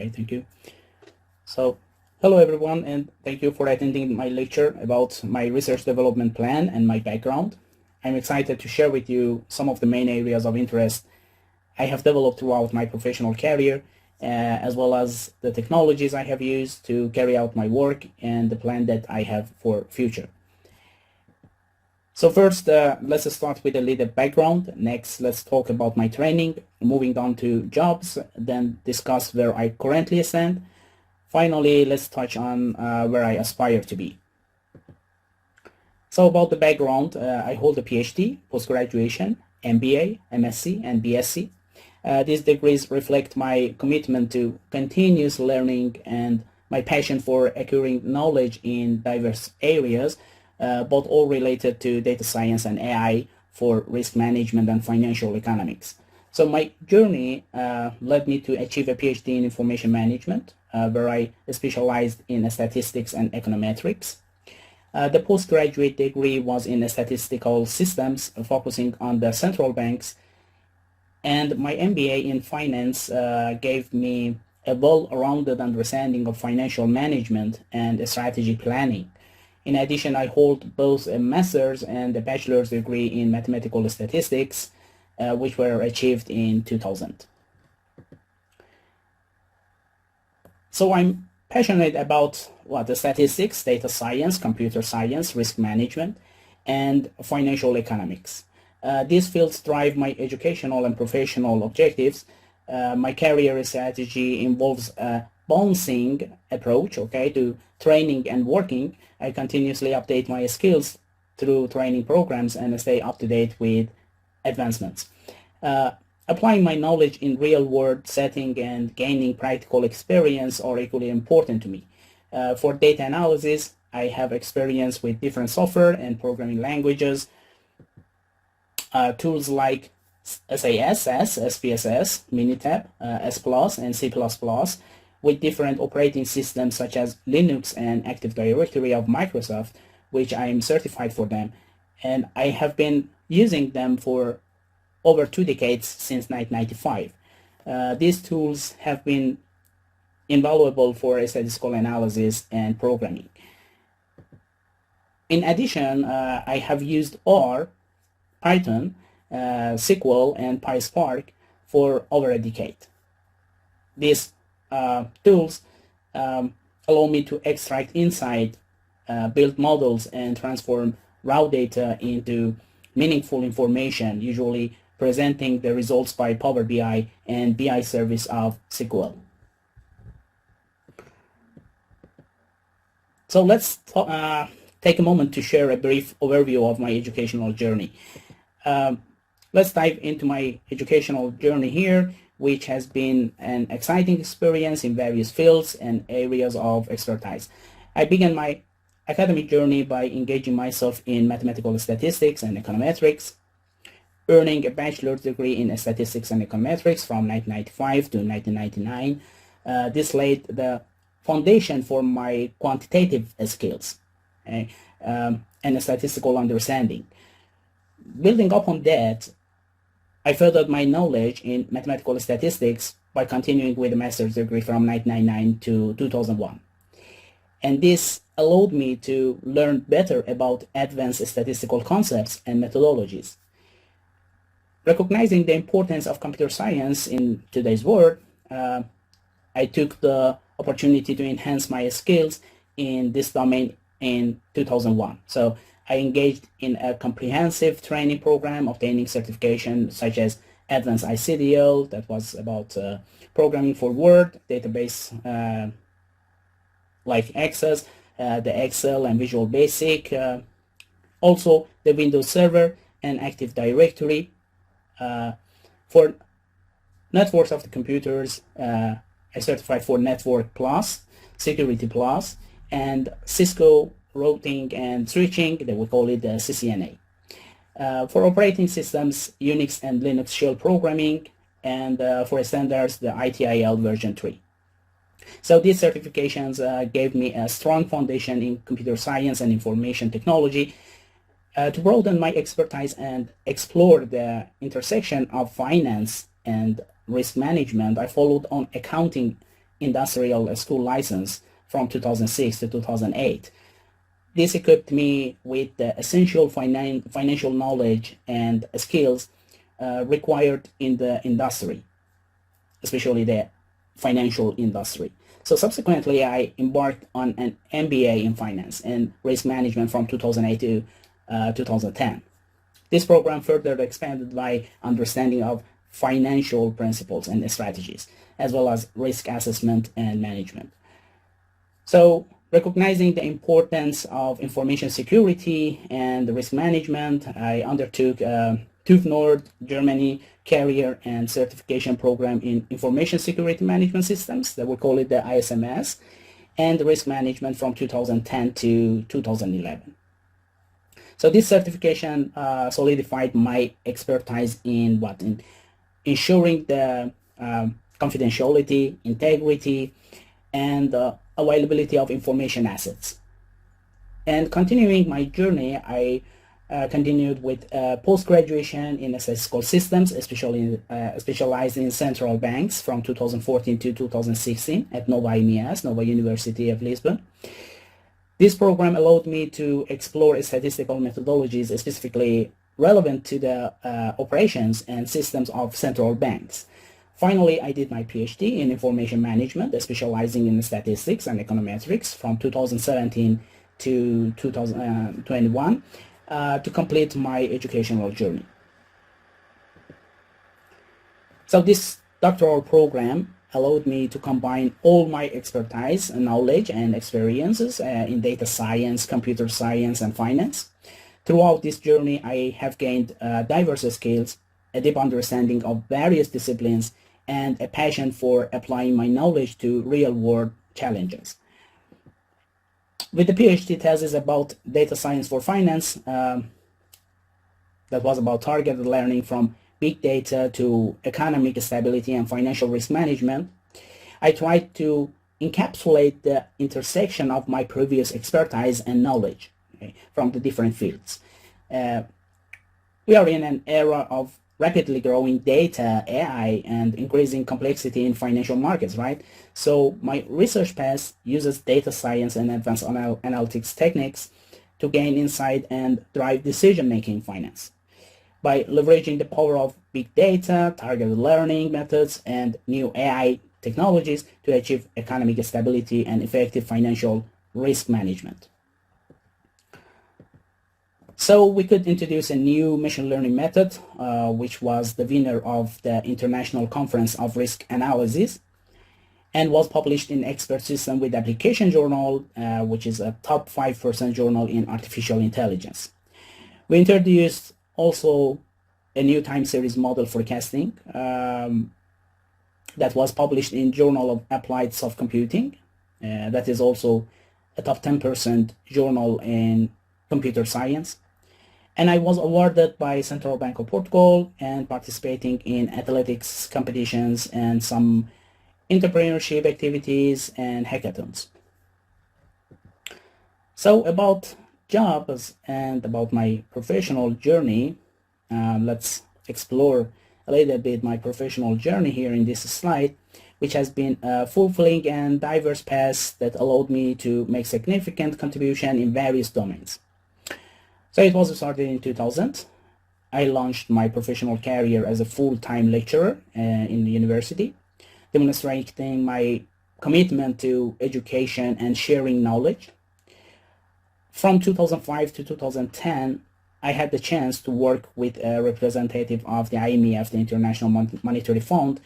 Okay, thank you. So, hello everyone, and thank you for attending my lecture about my research development plan and my background. I'm excited to share with you some of the main areas of interest I have developed throughout my professional career, as well as the technologies I have used to carry out my work and the plan that I have for future. So first, let's start with a little background. Next, let's talk about my training, moving on to jobs, then discuss where I currently stand. Finally, let's touch on where I aspire to be. So about the background, I hold a PhD, post-graduation, MBA, MSc, and BSc. These degrees reflect my commitment to continuous learning and my passion for acquiring knowledge in diverse areas, both all related to data science and AI for risk management and financial economics. So my journey led me to achieve a PhD in information management, where I specialized in statistics and econometrics. The postgraduate degree was in statistical systems, focusing on the central banks, and my MBA in finance gave me a well-rounded understanding of financial management and strategy planning. In addition, I hold both a master's and a bachelor's degree in mathematical statistics, which were achieved in 2000. So I'm passionate about the statistics, data science, computer science, risk management, and financial economics. These fields drive my educational and professional objectives. My career strategy involves a balancing approach, to training and working. I continuously update my skills through training programs and stay up to date with advancements. Applying my knowledge in real-world setting and gaining practical experience are equally important to me. For data analysis, I have experience with different software and programming languages, tools like SAS, SPSS, Minitab, S+, and C++, with different operating systems such as Linux and Active Directory of Microsoft, which I am certified for them. And I have been using them for over 2 decades since 1995. These tools have been invaluable for statistical analysis and programming. In addition, I have used R, Python, SQL, and PySpark for over a decade. These tools allow me to extract insight, build models, and transform raw data into meaningful information, usually presenting the results by Power BI and BI service of SQL. So let's take a moment to share a brief overview of my educational journey. Let's dive into my educational journey here, which has been an exciting experience in various fields and areas of expertise. I began my academic journey by engaging myself in mathematical statistics and econometrics, earning a bachelor's degree in statistics and econometrics from 1995 to 1999. This laid the foundation for my quantitative skills and statistical understanding. Building upon that, I furthered my knowledge in mathematical statistics by continuing with a master's degree from 1999 to 2001. And this allowed me to learn better about advanced statistical concepts and methodologies. Recognizing the importance of computer science in today's world, I took the opportunity to enhance my skills in this domain in 2001. So I engaged in a comprehensive training program, obtaining certification such as Advanced ICDL, that was about programming for Word, database like Access, the Excel and Visual Basic, also the Windows Server and Active Directory. For networks of the computers, I certified for Network Plus, Security Plus, and Cisco routing and switching, they would call it the CCNA. For operating systems, Unix and Linux shell programming, and for standards, the ITIL version 3. So these certifications gave me a strong foundation in computer science and information technology to broaden my expertise and explore the intersection of finance and risk management. I followed on accounting industrial school license from 2006 to 2008. This equipped me with the essential financial knowledge and skills required in the industry, especially the financial industry. So subsequently, I embarked on an MBA in finance and risk management from 2008 to 2010. This program further expanded my understanding of financial principles and strategies, as well as risk assessment and management. So recognizing the importance of information security and risk management, I undertook TÜV Nord Germany career and certification program in information security management systems, that we call it the ISMS, and risk management from 2010 to 2011. So this certification solidified my expertise in ensuring the confidentiality, integrity, and availability of information assets. And continuing my journey, I continued with post-graduation in statistical systems, especially specialized in central banks from 2014 to 2016 at Nova University of Lisbon. This program allowed me to explore statistical methodologies specifically relevant to the operations and systems of central banks. Finally, I did my PhD in information management, specializing in statistics and econometrics from 2017 to 2021 to complete my educational journey. So this doctoral program allowed me to combine all my expertise, knowledge, and experiences in data science, computer science, and finance. Throughout this journey, I have gained diverse skills, a deep understanding of various disciplines, and a passion for applying my knowledge to real-world challenges. With the PhD thesis about data science for finance, that was about targeted learning from big data to economic stability and financial risk management, I tried to encapsulate the intersection of my previous expertise and knowledge, okay, from the different fields. We are in an era of rapidly growing data, AI, and increasing complexity in financial markets, right? So my research path uses data science and advanced analytics techniques to gain insight and drive decision-making in finance. By leveraging the power of big data, targeted learning methods, and new AI technologies to achieve economic stability and effective financial risk management. So we could introduce a new machine learning method, which was the winner of the International Conference of Risk Analysis and was published in Expert System with Application Journal, which is a top 5% journal in artificial intelligence. We introduced also a new time series model forecasting that was published in Journal of Applied Soft Computing. That is also a top 10% journal in computer science. And I was awarded by Central Bank of Portugal and participating in athletics competitions and some entrepreneurship activities and hackathons. So about jobs and about my professional journey, let's explore a little bit my professional journey here in this slide, which has been a fulfilling and diverse path that allowed me to make significant contribution in various domains. So it was started in 2000. I launched my professional career as a full-time lecturer in the university, demonstrating my commitment to education and sharing knowledge. From 2005 to 2010, I had the chance to work with a representative of the IMF, the International Monetary Fund,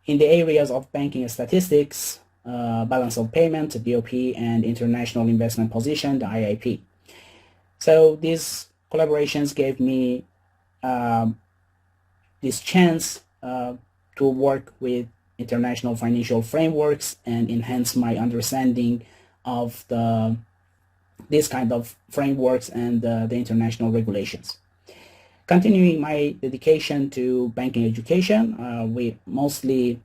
in the areas of banking statistics, balance of payment, BOP, and international investment position, the IIP. So these collaborations gave me this chance to work with international financial frameworks and enhance my understanding of these kind of frameworks and the international regulations. Continuing my dedication to banking education, we mostly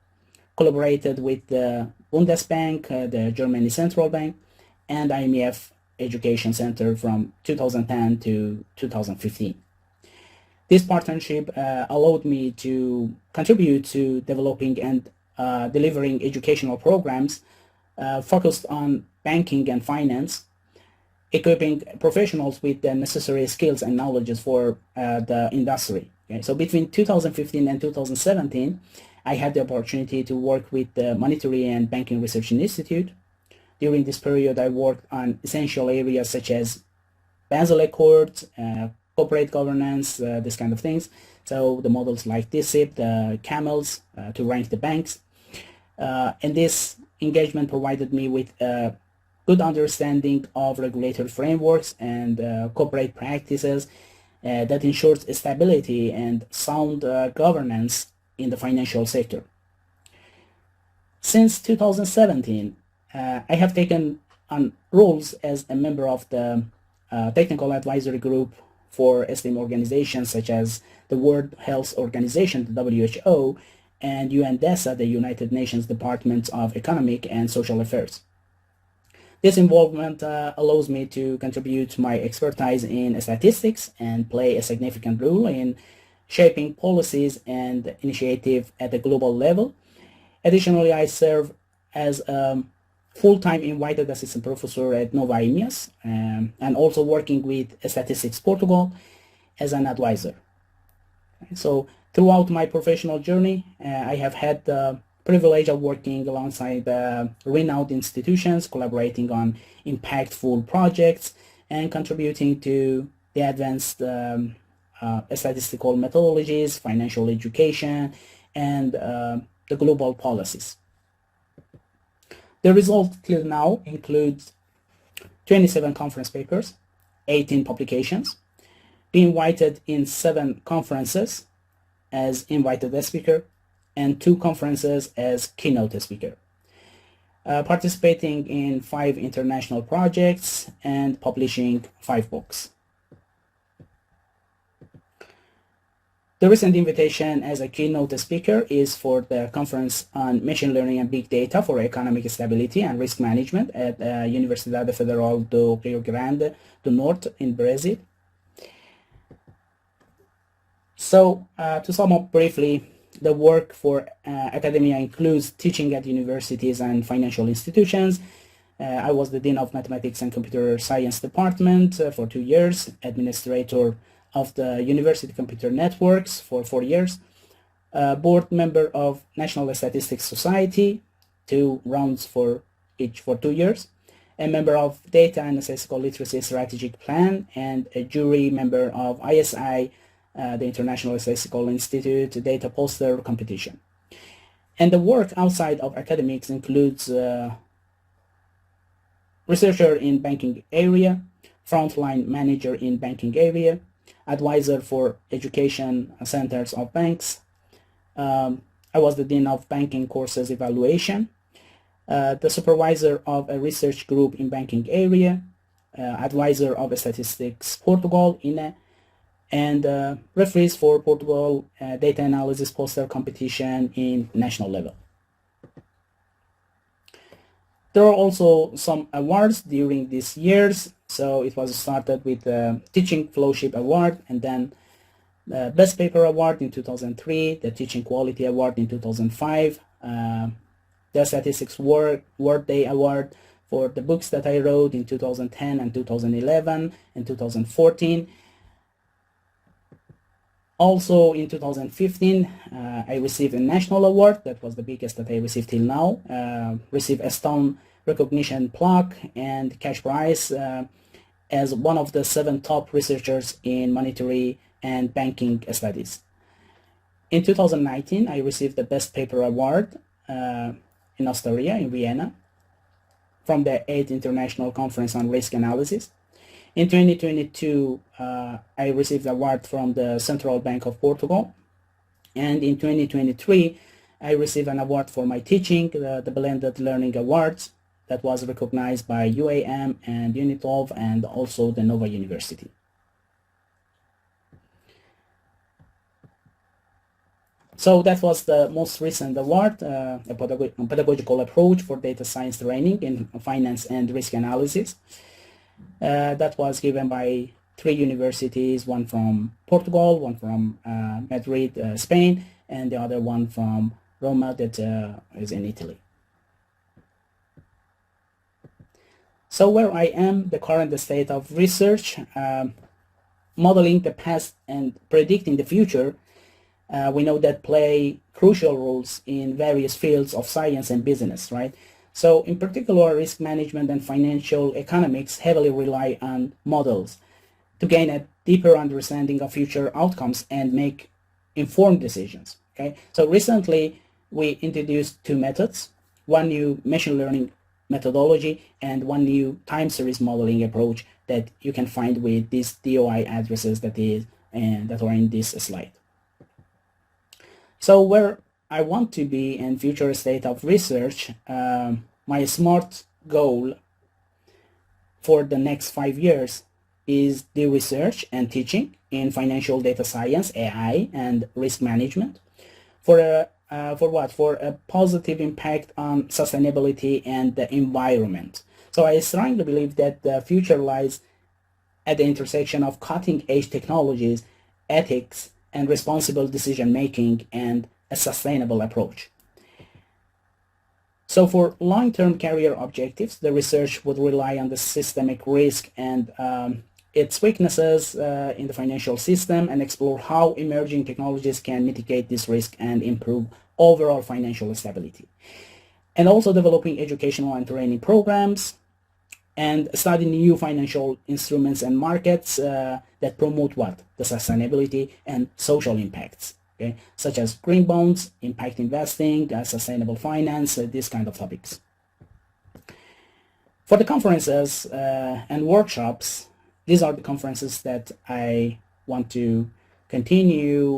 collaborated with the Bundesbank, the Germany Central Bank, and IMF Education Center from 2010 to 2015. This partnership allowed me to contribute to developing and delivering educational programs focused on banking and finance, equipping professionals with the necessary skills and knowledges for the industry. Okay? So between 2015 and 2017, I had the opportunity to work with the Monetary and Banking Research Institute. During this period, I worked on essential areas such as Basel Accord, corporate governance, this kind of things. So the models like DSIP, the CAMELS, to rank the banks. And this engagement provided me with a good understanding of regulatory frameworks and corporate practices that ensures stability and sound governance in the financial sector. Since 2017, I have taken on roles as a member of the technical advisory group for STEM organizations such as the World Health Organization, the WHO, and UNDESA, the United Nations Department of Economic and Social Affairs. This involvement allows me to contribute my expertise in statistics and play a significant role in shaping policies and initiatives at the global level. Additionally, I serve as a full-time invited assistant professor at Nova IMEAS, and also working with Statistics Portugal as an advisor. So throughout my professional journey, I have had the privilege of working alongside renowned institutions, collaborating on impactful projects, and contributing to the advanced statistical methodologies, financial education, and the global policies. The result till now includes 27 conference papers, 18 publications, being invited in 7 conferences as invited speaker, and 2 conferences as keynote speaker, participating in 5 international projects and publishing 5 books. The recent invitation as a keynote speaker is for the conference on machine learning and big data for economic stability and risk management at Universidade Federal do Rio Grande do Norte in Brazil. So to sum up briefly, the work for academia includes teaching at universities and financial institutions. I was the Dean of Mathematics and Computer Science Department for 2 years, administrator of the University Computer Networks for 4 years, board member of National Statistics Society, 2 rounds for each for 2 years, a member of Data and Statistical Literacy Strategic Plan, and a jury member of ISI, the International Statistical Institute Data Poster Competition. And the work outside of academics includes researcher in banking area, frontline manager in banking area, advisor for education centers of banks. I was the Dean of Banking Courses Evaluation, the supervisor of a research group in banking area, advisor of Statistics Portugal, INE, and referees for Portugal data analysis poster competition in national level. There are also some awards during these years. So it was started with the Teaching Fellowship Award, and then the Best Paper Award in 2003, the Teaching Quality Award in 2005, the Statistics Word Day Award for the books that I wrote in 2010 and 2011 and 2014. Also in 2015, I received a national award. That was the biggest that I received till now. Received a stone recognition plaque and cash prize as one of the 7 top researchers in monetary and banking studies. In 2019, I received the Best Paper Award in Austria, in Vienna, from the 8th International Conference on Risk Analysis. In 2022, I received the award from the Central Bank of Portugal. And in 2023, I received an award for my teaching, the Blended Learning Awards, that was recognized by UAM and UNITOV and also the Nova University. So that was the most recent award, a pedagogical approach for data science training in finance and risk analysis. That was given by 3 universities, one from Portugal, one from Madrid, Spain, and the other one from Roma, that is in Italy. So where I am, the current state of research, modeling the past and predicting the future, we know that play crucial roles in various fields of science and business, right? So in particular, risk management and financial economics heavily rely on models to gain a deeper understanding of future outcomes and make informed decisions, okay? So recently, we introduced two methods, one new machine learning methodology and one new time series modeling approach that you can find with these DOI addresses that are in this slide. So where I want to be in future state of research, my smart goal for the next 5 years is the research and teaching in financial data science, AI, and risk management for a positive impact on sustainability and the environment. So I strongly believe that the future lies at the intersection of cutting-edge technologies, ethics, and responsible decision-making, and a sustainable approach. So for long-term career objectives, the research would rely on the systemic risk and its weaknesses in the financial system and explore how emerging technologies can mitigate this risk and improve overall financial stability. And also developing educational and training programs and study new financial instruments and markets that promote what? The sustainability and social impacts, okay? Such as green bonds, impact investing, sustainable finance, these kind of topics. For the conferences and workshops, these are the conferences that I want to continue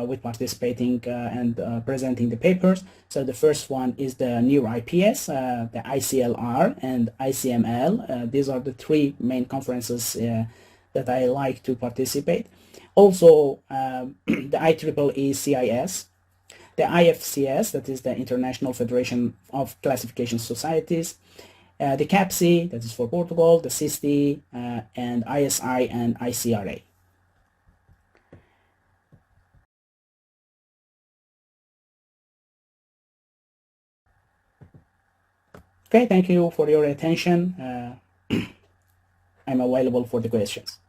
with participating and presenting the papers. So the first one is the NEAR IPS, the ICLR, and ICML. These are the three main conferences that I like to participate. Also, the IEEE CIS, the IFCS, that is the International Federation of Classification Societies, the CAPSI, that is for Portugal, the SISTI, and ISI and ICRA. Okay, thank you for your attention. I'm available for the questions.